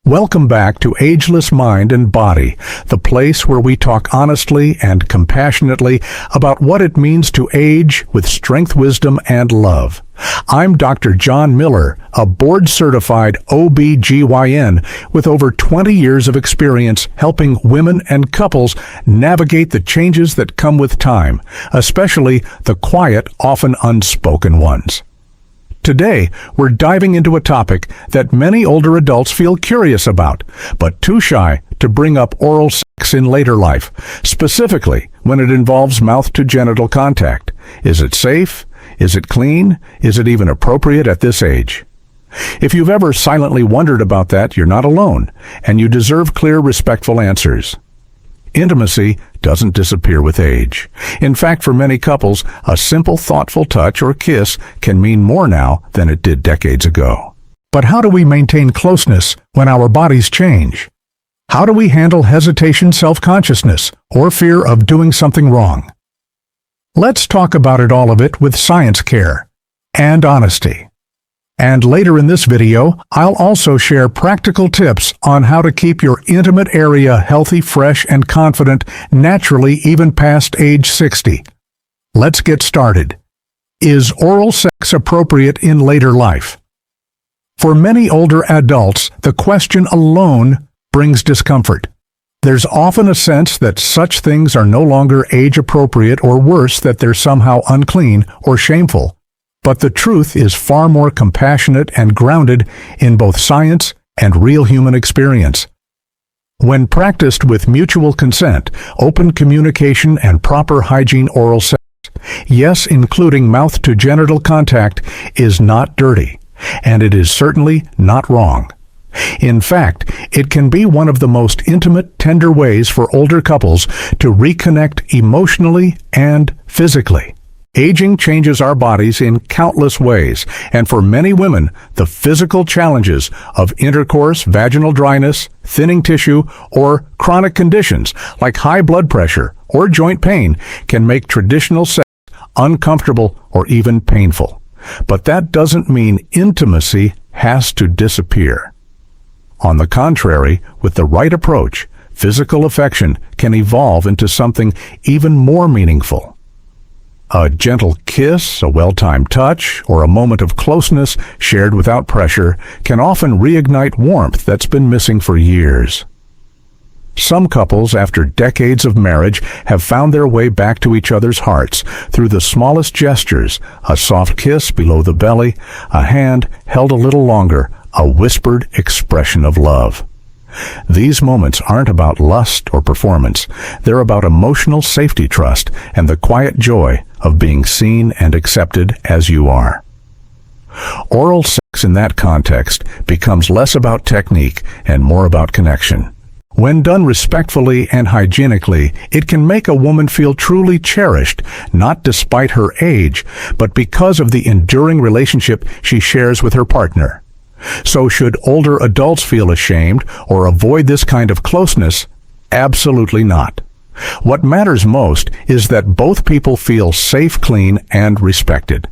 Welcome back to Ageless Mind and Body, the place where we talk honestly and compassionately about what it means to age with strength, wisdom, and love. I'm Dr. John Miller, a board-certified OB/GYN with over 20 years of experience helping women and couples navigate the changes that come with time, especially the quiet, often unspoken ones. Today, we're diving into a topic that many older adults feel curious about, but too shy to bring up oral sex in later life, specifically when it involves mouth-to-genital contact. Is it safe? Is it clean? Is it even appropriate at this age? If you've ever silently wondered about that, you're not alone, and you deserve clear, respectful answers. Intimacy doesn't disappear with age. In fact, for many couples, a simple, thoughtful touch or kiss can mean more now than it did decades ago. But how do we maintain closeness when our bodies change? How do we handle hesitation, self-consciousness, or fear of doing something wrong? Let's talk about all of it with science care and honesty. And later in this video, I'll also share practical tips on how to keep your intimate area healthy, fresh, and confident naturally even past age 60. Let's get started. Is oral sex appropriate in later life? For many older adults, the question alone brings discomfort. There's often a sense that such things are no longer age-appropriate, or worse, that they're somehow unclean or shameful. But the truth is far more compassionate and grounded in both science and real human experience. When practiced with mutual consent, open communication, and proper hygiene, oral sex, yes, including mouth-to-genital contact, is not dirty, and it is certainly not wrong. In fact, it can be one of the most intimate, tender ways for older couples to reconnect emotionally and physically. Aging changes our bodies in countless ways, and for many women, the physical challenges of intercourse, vaginal dryness, thinning tissue, or chronic conditions like high blood pressure or joint pain can make traditional sex uncomfortable or even painful. But that doesn't mean intimacy has to disappear. On the contrary, with the right approach, physical affection can evolve into something even more meaningful. A gentle kiss, a well-timed touch, or a moment of closeness shared without pressure can often reignite warmth that's been missing for years. Some couples, after decades of marriage, have found their way back to each other's hearts through the smallest gestures: a soft kiss below the belly, a hand held a little longer, a whispered expression of love. These moments aren't about lust or performance. They're about emotional safety, trust, and the quiet joy of being seen and accepted as you are. Oral sex in that context becomes less about technique and more about connection. When done respectfully and hygienically, it can make a woman feel truly cherished, not despite her age, but because of the enduring relationship she shares with her partner. So should older adults feel ashamed or avoid this kind of closeness? Absolutely not. What matters most is that both people feel safe, clean, and respected.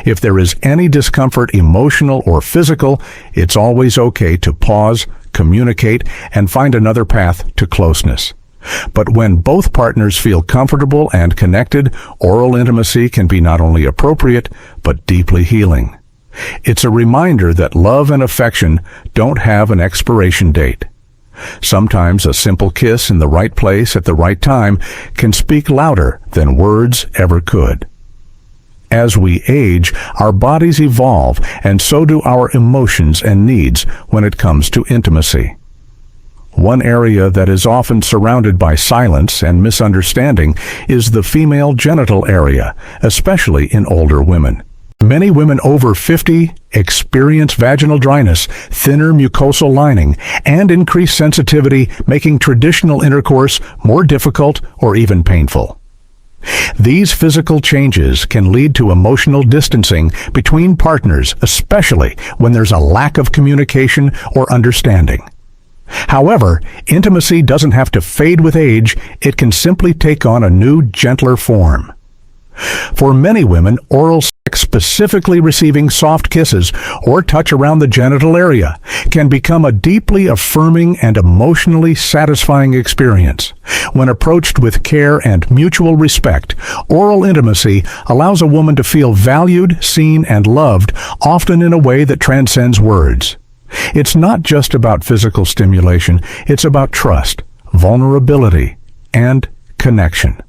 If there is any discomfort, emotional or physical, it's always okay to pause, communicate, and find another path to closeness. But when both partners feel comfortable and connected, oral intimacy can be not only appropriate, but deeply healing. It's a reminder that love and affection don't have an expiration date. Sometimes a simple kiss in the right place at the right time can speak louder than words ever could. As we age, our bodies evolve, and so do our emotions and needs when it comes to intimacy. One area that is often surrounded by silence and misunderstanding is the female genital area, especially in older women. Many women over 50 experience vaginal dryness, thinner mucosal lining, and increased sensitivity, making traditional intercourse more difficult or even painful. These physical changes can lead to emotional distancing between partners, especially when there's a lack of communication or understanding. However, intimacy doesn't have to fade with age. It can simply take on a new, gentler form. For many women, oral sex, specifically receiving soft kisses or touch around the genital area, can become a deeply affirming and emotionally satisfying experience. When approached with care and mutual respect, oral intimacy allows a woman to feel valued, seen, and loved, often in a way that transcends words. It's not just about physical stimulation, it's about trust, vulnerability, and connection.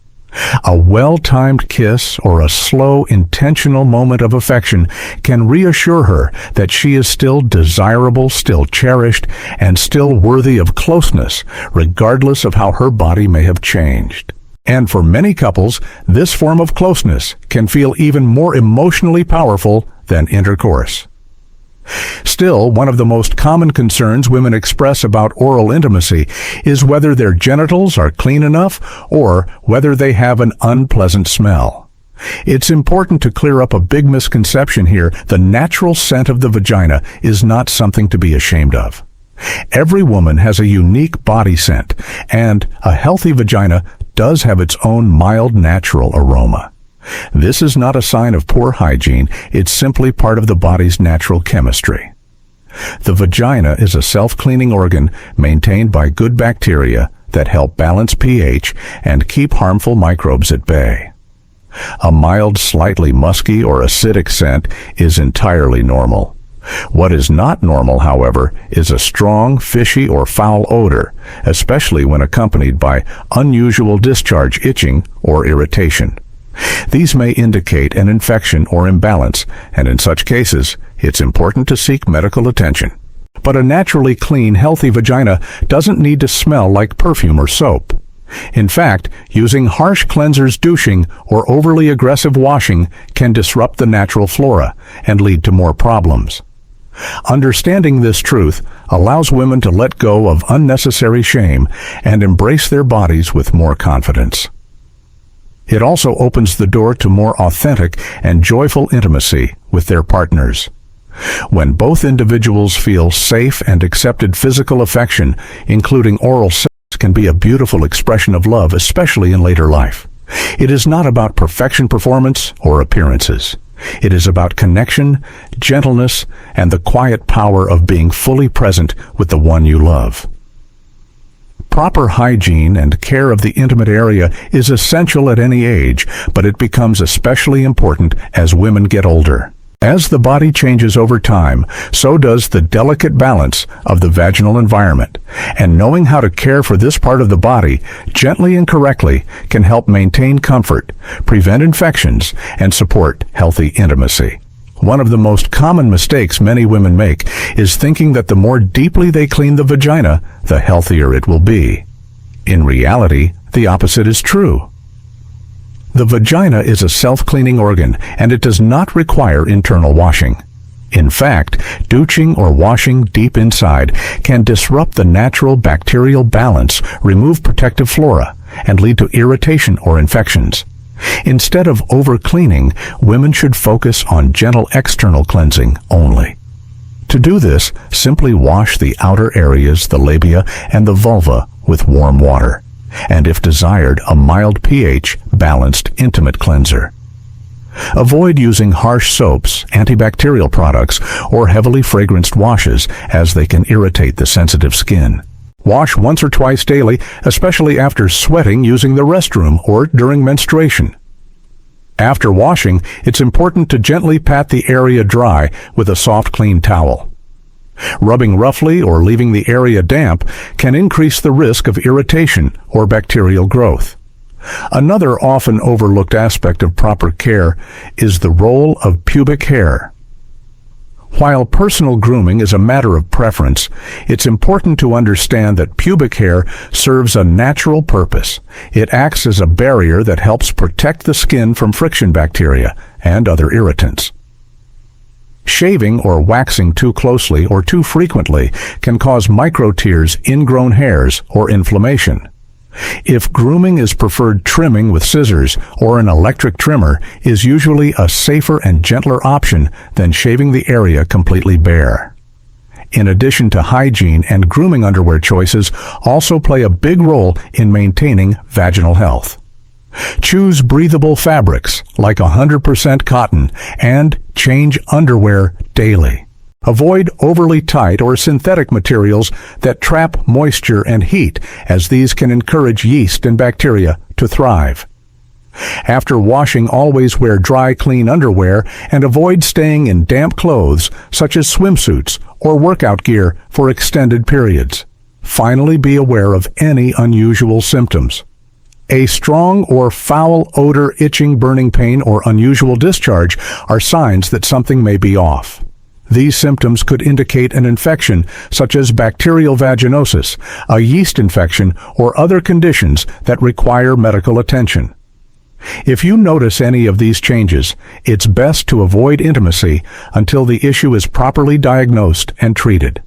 A well-timed kiss or a slow, intentional moment of affection can reassure her that she is still desirable, still cherished, and still worthy of closeness, regardless of how her body may have changed. And for many couples, this form of closeness can feel even more emotionally powerful than intercourse. Still, one of the most common concerns women express about oral intimacy is whether their genitals are clean enough or whether they have an unpleasant smell. It's important to clear up a big misconception here. The natural scent of the vagina is not something to be ashamed of. Every woman has a unique body scent, and a healthy vagina does have its own mild natural aroma. This is not a sign of poor hygiene, it's simply part of the body's natural chemistry. The vagina is a self-cleaning organ maintained by good bacteria that help balance pH and keep harmful microbes at bay. A mild, slightly musky or acidic scent is entirely normal. What is not normal, however, is a strong, fishy, or foul odor, especially when accompanied by unusual discharge, itching, or irritation. These may indicate an infection or imbalance, and in such cases, it's important to seek medical attention. But a naturally clean, healthy vagina doesn't need to smell like perfume or soap. In fact, using harsh cleansers, douching, or overly aggressive washing can disrupt the natural flora and lead to more problems. Understanding this truth allows women to let go of unnecessary shame and embrace their bodies with more confidence. It also opens the door to more authentic and joyful intimacy with their partners. When both individuals feel safe and accepted, physical affection, including oral sex, can be a beautiful expression of love, especially in later life. It is not about perfection, performance, or appearances. It is about connection, gentleness, and the quiet power of being fully present with the one you love. Proper hygiene and care of the intimate area is essential at any age, but it becomes especially important as women get older. As the body changes over time, so does the delicate balance of the vaginal environment, and knowing how to care for this part of the body gently and correctly can help maintain comfort, prevent infections, and support healthy intimacy. One of the most common mistakes many women make is thinking that the more deeply they clean the vagina, the healthier it will be. In reality, the opposite is true. The vagina is a self-cleaning organ, and it does not require internal washing. In fact, douching or washing deep inside can disrupt the natural bacterial balance, remove protective flora, and lead to irritation or infections. Instead of over-cleaning, women should focus on gentle external cleansing only. To do this, simply wash the outer areas, the labia, and the vulva with warm water, and if desired, a mild pH balanced intimate cleanser. Avoid using harsh soaps, antibacterial products, or heavily fragranced washes, as they can irritate the sensitive skin. Wash once or twice daily, especially after sweating using the restroom or during menstruation. After washing, it's important to gently pat the area dry with a soft, clean towel. Rubbing roughly or leaving the area damp can increase the risk of irritation or bacterial growth. Another often overlooked aspect of proper care is the role of pubic hair. While personal grooming is a matter of preference, it's important to understand that pubic hair serves a natural purpose. It acts as a barrier that helps protect the skin from friction bacteria and other irritants. Shaving or waxing too closely or too frequently can cause micro-tears, ingrown hairs, or inflammation. If grooming is preferred, trimming with scissors or an electric trimmer is usually a safer and gentler option than shaving the area completely bare. In addition to hygiene, and grooming underwear choices also play a big role in maintaining vaginal health. Choose breathable fabrics like 100% cotton and change underwear daily. Avoid overly tight or synthetic materials that trap moisture and heat, as these can encourage yeast and bacteria to thrive. After washing, always wear dry, clean underwear and avoid staying in damp clothes such as swimsuits or workout gear for extended periods. Finally, be aware of any unusual symptoms. A strong or foul odor, itching, burning pain, or unusual discharge are signs that something may be off. These symptoms could indicate an infection such as bacterial vaginosis, a yeast infection, or other conditions that require medical attention. If you notice any of these changes, it's best to avoid intimacy until the issue is properly diagnosed and treated.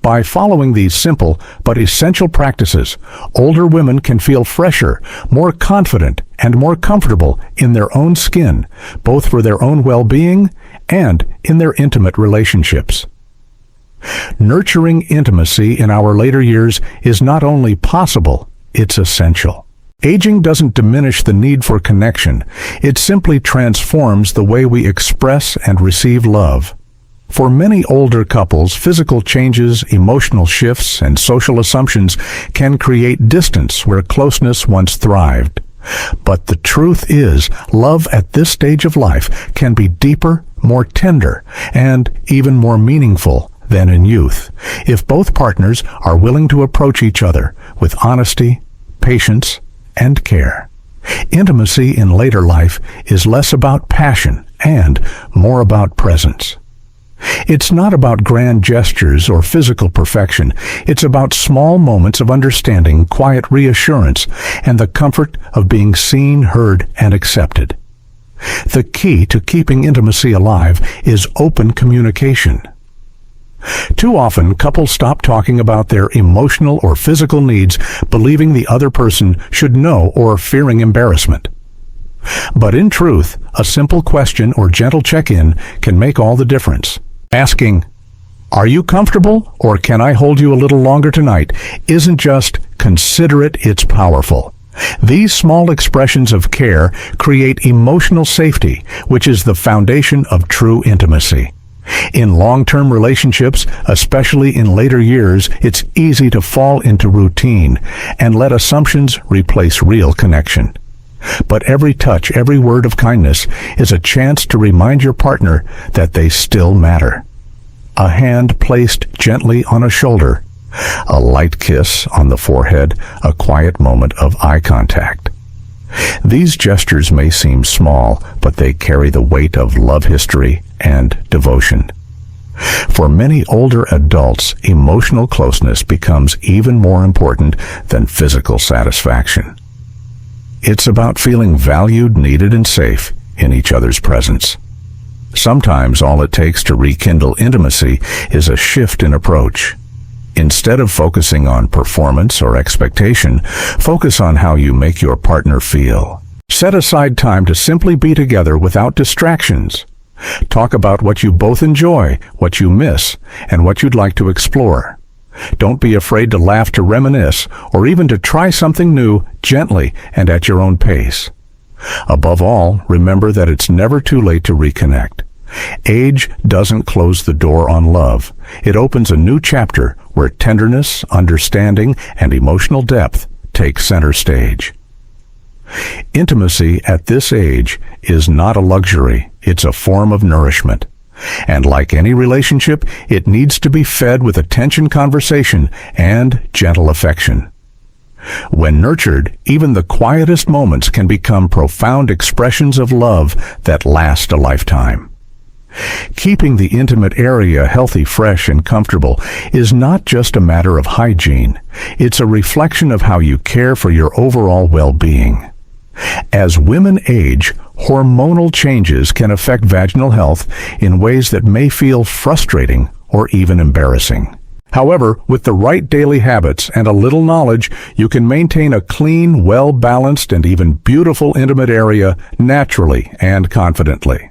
By following these simple but essential practices, older women can feel fresher, more confident, and more comfortable in their own skin, both for their own well-being and in their intimate relationships. Nurturing intimacy in our later years is not only possible, it's essential. Aging doesn't diminish the need for connection. It simply transforms the way we express and receive love. For many older couples, physical changes, emotional shifts, and social assumptions can create distance where closeness once thrived. But the truth is, love at this stage of life can be deeper, more tender, and even more meaningful than in youth, if both partners are willing to approach each other with honesty, patience, and care. Intimacy in later life is less about passion and more about presence. It's not about grand gestures or physical perfection. It's about small moments of understanding, quiet reassurance, and the comfort of being seen, heard, and accepted. The key to keeping intimacy alive is open communication. Too often, couples stop talking about their emotional or physical needs, believing the other person should know or fearing embarrassment. But in truth, a simple question or gentle check-in can make all the difference. Asking, "Are you comfortable, or can I hold you a little longer tonight?" isn't just considerate, it's powerful. These small expressions of care create emotional safety, which is the foundation of true intimacy. In long-term relationships, especially in later years, it's easy to fall into routine and let assumptions replace real connection. But every touch, every word of kindness is a chance to remind your partner that they still matter. A hand placed gently on a shoulder, a light kiss on the forehead, a quiet moment of eye contact. These gestures may seem small, but they carry the weight of love history and devotion. For many older adults, emotional closeness becomes even more important than physical satisfaction. It's about feeling valued, needed, and safe in each other's presence. Sometimes all it takes to rekindle intimacy is a shift in approach. Instead of focusing on performance or expectation, focus on how you make your partner feel. Set aside time to simply be together without distractions. Talk about what you both enjoy, what you miss, and what you'd like to explore. Don't be afraid to laugh, to reminisce, or even to try something new gently and at your own pace. Above all, remember that it's never too late to reconnect. Age doesn't close the door on love. It opens a new chapter where tenderness, understanding, and emotional depth take center stage. Intimacy at this age is not a luxury, it's a form of nourishment. And like any relationship, it needs to be fed with attention, conversation, and gentle affection. When nurtured, even the quietest moments can become profound expressions of love that last a lifetime. Keeping the intimate area healthy, fresh, and comfortable is not just a matter of hygiene. It's a reflection of how you care for your overall well-being. As women age, hormonal changes can affect vaginal health in ways that may feel frustrating or even embarrassing. However, with the right daily habits and a little knowledge, you can maintain a clean, well-balanced, and even beautiful intimate area naturally and confidently.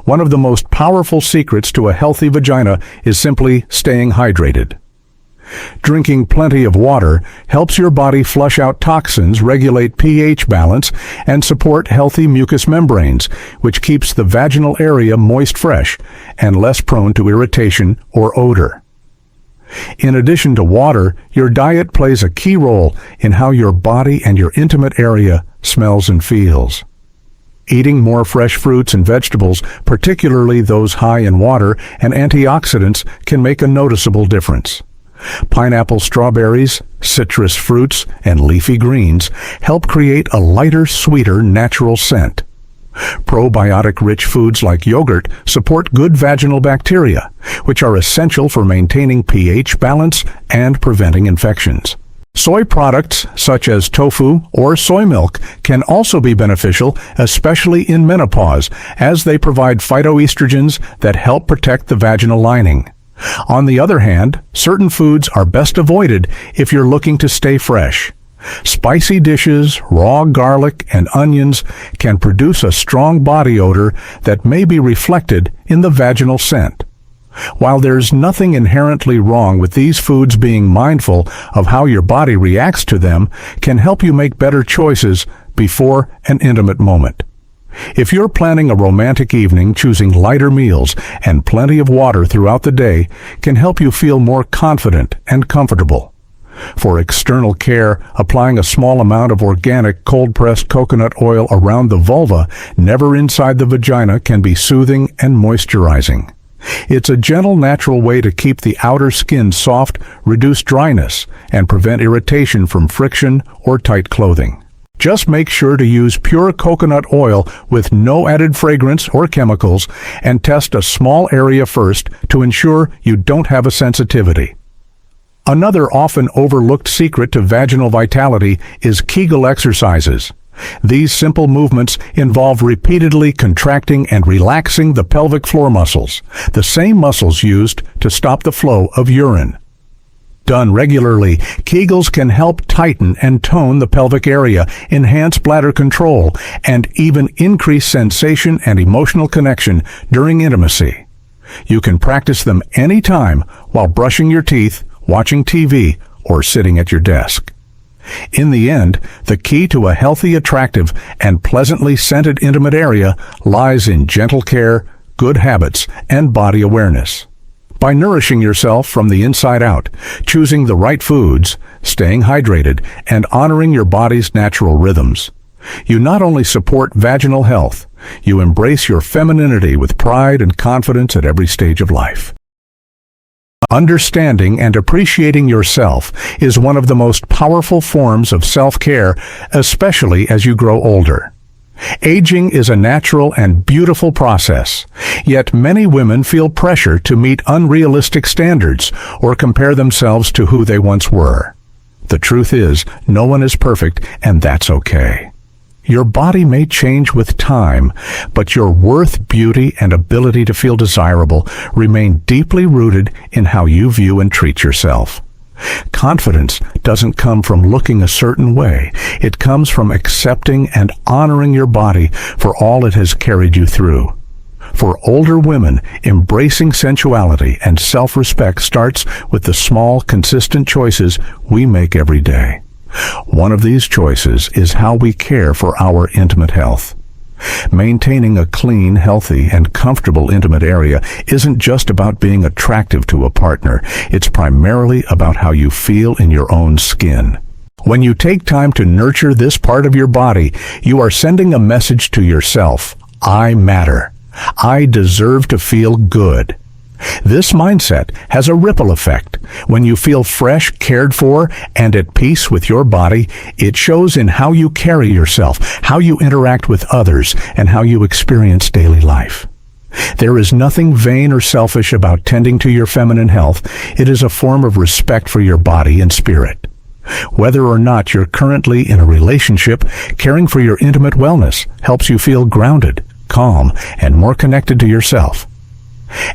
One of the most powerful secrets to a healthy vagina is simply staying hydrated. Drinking plenty of water helps your body flush out toxins, regulate pH balance, and support healthy mucous membranes, which keeps the vaginal area moist fresh and less prone to irritation or odor. In addition to water, your diet plays a key role in how your body and your intimate area smells and feels. Eating more fresh fruits and vegetables, particularly those high in water and antioxidants, can make a noticeable difference. Pineapple, strawberries, citrus fruits, and leafy greens help create a lighter, sweeter, natural scent. Probiotic-rich foods like yogurt support good vaginal bacteria, which are essential for maintaining pH balance and preventing infections. Soy products such as tofu or soy milk can also be beneficial, especially in menopause, as they provide phytoestrogens that help protect the vaginal lining. On the other hand, certain foods are best avoided if you're looking to stay fresh. Spicy dishes, raw garlic, and onions can produce a strong body odor that may be reflected in the vaginal scent. While there's nothing inherently wrong with these foods, being mindful of how your body reacts to them can help you make better choices before an intimate moment. If you're planning a romantic evening, choosing lighter meals and plenty of water throughout the day can help you feel more confident and comfortable. For external care, applying a small amount of organic cold-pressed coconut oil around the vulva, never inside the vagina, can be soothing and moisturizing. It's a gentle, natural way to keep the outer skin soft, reduce dryness, and prevent irritation from friction or tight clothing. Just make sure to use pure coconut oil with no added fragrance or chemicals, and test a small area first to ensure you don't have a sensitivity. Another often overlooked secret to vaginal vitality is Kegel exercises. These simple movements involve repeatedly contracting and relaxing the pelvic floor muscles, the same muscles used to stop the flow of urine. Done regularly, Kegels can help tighten and tone the pelvic area, enhance bladder control, and even increase sensation and emotional connection during intimacy. You can practice them anytime while brushing your teeth, watching TV, or sitting at your desk. In the end, the key to a healthy, attractive, and pleasantly scented intimate area lies in gentle care, good habits, and body awareness. By nourishing yourself from the inside out, choosing the right foods, staying hydrated, and honoring your body's natural rhythms, you not only support vaginal health, you embrace your femininity with pride and confidence at every stage of life. Understanding and appreciating yourself is one of the most powerful forms of self-care, especially as you grow older. Aging is a natural and beautiful process, yet many women feel pressure to meet unrealistic standards or compare themselves to who they once were. The truth is, no one is perfect, and that's okay. Your body may change with time, but your worth, beauty, and ability to feel desirable remain deeply rooted in how you view and treat yourself. Confidence doesn't come from looking a certain way. It comes from accepting and honoring your body for all it has carried you through. For older women, embracing sensuality and self-respect starts with the small, consistent choices we make every day. One of these choices is how we care for our intimate health. Maintaining a clean, healthy, and comfortable intimate area isn't just about being attractive to a partner. It's primarily about how you feel in your own skin. When you take time to nurture this part of your body, you are sending a message to yourself: I matter. I deserve to feel good. This mindset has a ripple effect. When you feel fresh, cared for, and at peace with your body, it shows in how you carry yourself, how you interact with others, and how you experience daily life. There is nothing vain or selfish about tending to your feminine health. It is a form of respect for your body and spirit. Whether or not you're currently in a relationship, caring for your intimate wellness helps you feel grounded, calm, and more connected to yourself.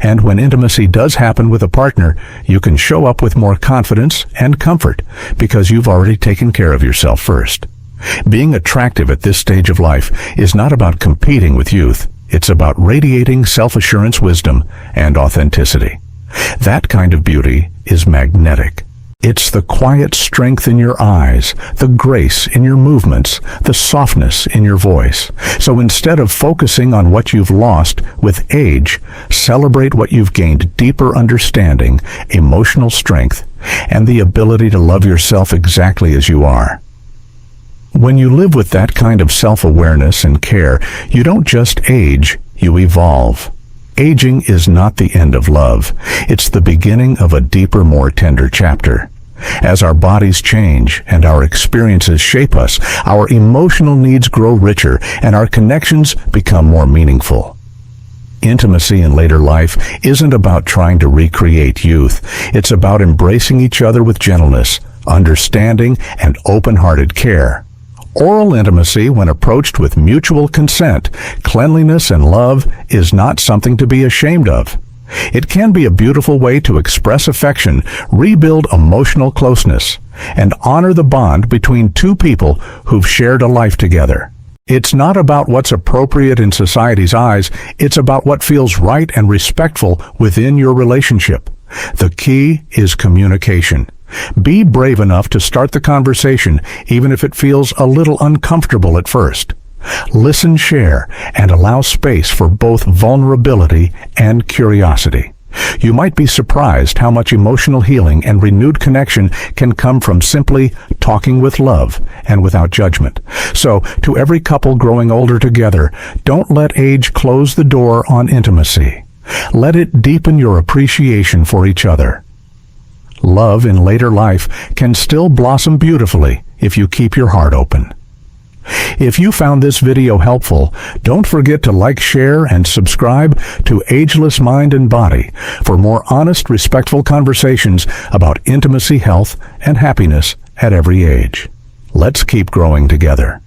And when intimacy does happen with a partner, you can show up with more confidence and comfort because you've already taken care of yourself first. Being attractive at this stage of life is not about competing with youth. It's about radiating self-assurance, wisdom, and authenticity. That kind of beauty is magnetic. It's the quiet strength in your eyes, the grace in your movements, the softness in your voice. So instead of focusing on what you've lost with age, celebrate what you've gained: deeper understanding, emotional strength, and the ability to love yourself exactly as you are. When you live with that kind of self-awareness and care, you don't just age, you evolve. Aging is not the end of love. It's the beginning of a deeper, more tender chapter. As our bodies change and our experiences shape us, our emotional needs grow richer and our connections become more meaningful. Intimacy in later life isn't about trying to recreate youth. It's about embracing each other with gentleness, understanding, and open-hearted care. Oral intimacy, when approached with mutual consent, cleanliness, and love, is not something to be ashamed of. It can be a beautiful way to express affection, rebuild emotional closeness, and honor the bond between two people who've shared a life together. It's not about what's appropriate in society's eyes, it's about what feels right and respectful within your relationship. The key is communication. Be brave enough to start the conversation, even if it feels a little uncomfortable at first. Listen, share, and allow space for both vulnerability and curiosity. You might be surprised how much emotional healing and renewed connection can come from simply talking with love and without judgment. So, to every couple growing older together, don't let age close the door on intimacy. Let it deepen your appreciation for each other. Love in later life can still blossom beautifully if you keep your heart open. If you found this video helpful, don't forget to like, share, and subscribe to Ageless Mind and Body for more honest, respectful conversations about intimacy, health, and happiness at every age. Let's keep growing together.